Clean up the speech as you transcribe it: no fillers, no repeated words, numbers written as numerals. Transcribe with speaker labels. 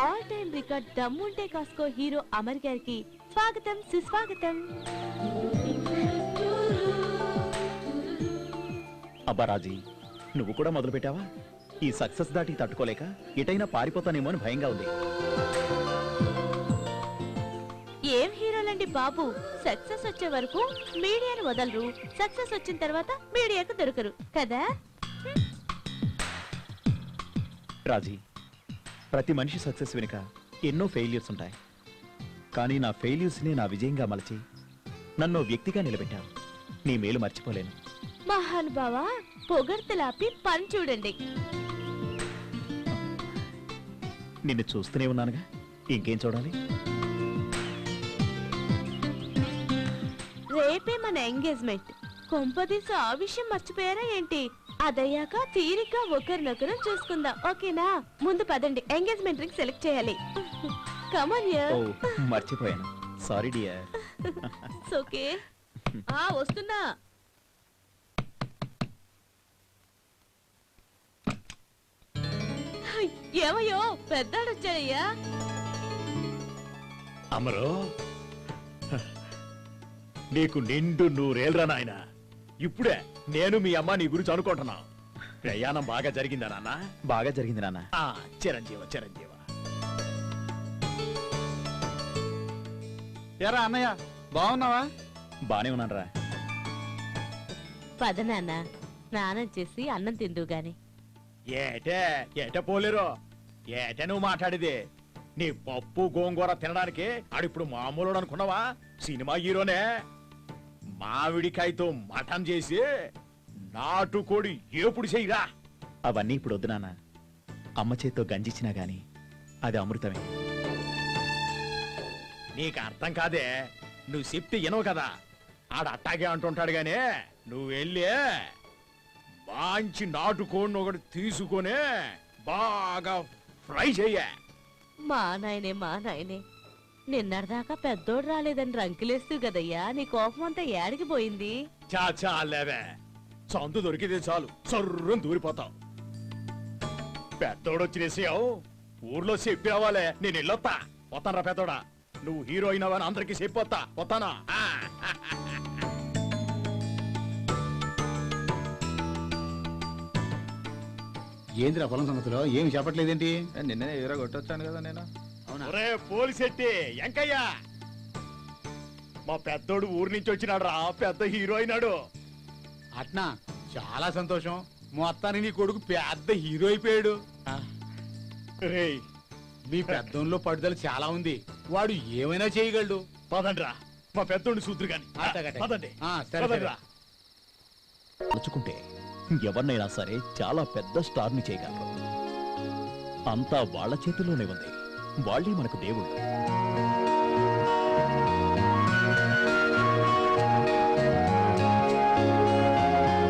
Speaker 1: All time record దమ్ముంటే కాస్కో hero Amar గారికి స్వాగతం సుస్వాగతం.
Speaker 2: అబ్బా రాజీ, నువ్వు కూడా మొదలు పెట్టావా? ఈ సక్సెస్ దాటి తట్టుకోలేక ఎటైనా పారిపోతానేమో అని భయంగా ఉంది.
Speaker 1: ఏం హీరోలండి బాబు, సక్సెస్ వచ్చే వరకు మీడియాను వదలరు, సక్సెస్ వచ్చిన తర్వాత మీడియాకు దొరకరు కదా.
Speaker 2: రాజీ, ప్రతి మనిషి సక్సెస్ వెనుక ఎన్నో ఫెయిల్యూర్స్ ఉంటాయి. కానీ నా ఫెయిల్యూర్స్ని నా విజయంగా మలచి నన్ను వ్యక్తిగా నిలబెట్టావు. నీ మేలు మర్చిపోలేను.
Speaker 1: మహానుభావా, పొగడ్తలాపి పని చూడండి.
Speaker 2: నిన్ను చూస్తూనే ఉన్నానుగా, ఇంకేం చూడాలి?
Speaker 1: రేపే మన ఎంగేజ్మెంట్. కొంపదీసి ఆ విషయం మర్చిపోయారా ఏంటి? అదయ్యాక తీరిగ్గా ఒకరినొకరు చూసుకుందాం, ఓకేనా? ముందు పదండి, ఎంగేజ్మెంట్ రింగ్ సెలెక్ట్ చేయాలి. Come on yeah.
Speaker 2: మర్చిపోయాను, సారీ డియర్.
Speaker 1: ఓకే, వస్తున్నా. ఏమయ్యో, పెద్దాడొచ్చాడయ్యా.
Speaker 2: అమరు, నీకు నిండు నూరేళ్ళరా నాయన. ఇప్పుడే నేను మీ అమ్మ నీ గురించి అనుకుంటున్నా. ప్రయాణం బాగా జరిగిందా నాన్న? బాగా జరిగింది నాన్న. చిరంజీవ చిరంజీవ.
Speaker 3: ఎరా అన్నయ్య, బాగున్నావా?
Speaker 2: బానే ఉన్నానరా.
Speaker 1: పద నాన్న, స్నానం చేసి అన్నం తిందు గాని.
Speaker 2: ఏటే పోలేరు, ఏటే నువ్వు మాట్లాడేది? నీ పప్పు గోంగూర తినడానికి ఆడిప్పుడు మామూలు అనుకున్నావా? సినిమా హీరోనే. మామిడికాయతో మటన్ చేసి నాటుకోడి ఏపుడు చెయ్యరా. అవన్నీ ఇప్పుడు వద్దు నాన్న. అమ్మ చేత్తో గంజిచ్చినా గాని అది అమృతమే. నీకు అర్థం కాదే, నువ్వు చెప్తే వినవు కదా. ఆడ అట్టాగే అంటుంటాడు గాని నువ్వు వెళ్ళి మంచి నాటుకోడిని ఒకటి తీసుకొని బాగా ఫ్రై చెయ్య.
Speaker 1: మా నాయనే నిన్నటిదాకా పెద్దోడు రాలేదని రంకులేస్తూ కదయ్యా, నీ కోపం అంతా ఏడికి పోయింది?
Speaker 2: చాలేవే, సందు దొరికితే చాలు సర్రం దూరిపోతావు. పెద్దోడు వచ్చినేసావు, ఊర్లో చెప్పి రావాలే. నేను వెళ్ళొత్తా. వస్తానరా పెద్దోడా, నువ్వు హీరో అయినావని అందరికీ చెప్పొత్తా. వస్తానా?
Speaker 3: ఏంద్రా పొలం సంగతిలో ఏమి చెప్పట్లేదేంటి?
Speaker 4: నిన్నే ఎదురా కొట్టొచ్చాను కదా నేను.
Speaker 2: పోలీసెట్టి ఎంకయ్య, మా పెద్దోడు ఊరు నుంచి వచ్చినాడు రా, పెద్ద హీరో అయినాడు.
Speaker 3: అట్నా, చాలా సంతోషం. మొత్తానికి నీ కొడుకు పెద్ద హీరో అయిపోయాడు.
Speaker 2: రేయ్,
Speaker 3: మీ పెద్దోన్లో పట్టుదల చాలా ఉంది. వాడు ఏమైనా చేయగలడు.
Speaker 2: పదండ్రా, మా పెద్దోడిని సూత్రు గాని. పదండి. తలుచుకుంటే ఎవరినైనా సరే చాలా పెద్ద స్టార్ ని చేయగలరు. అంతా వాళ్ళ చేతుల్లోనే ఉంది. వాళ్ళే మనకు దేవుళ్ళు.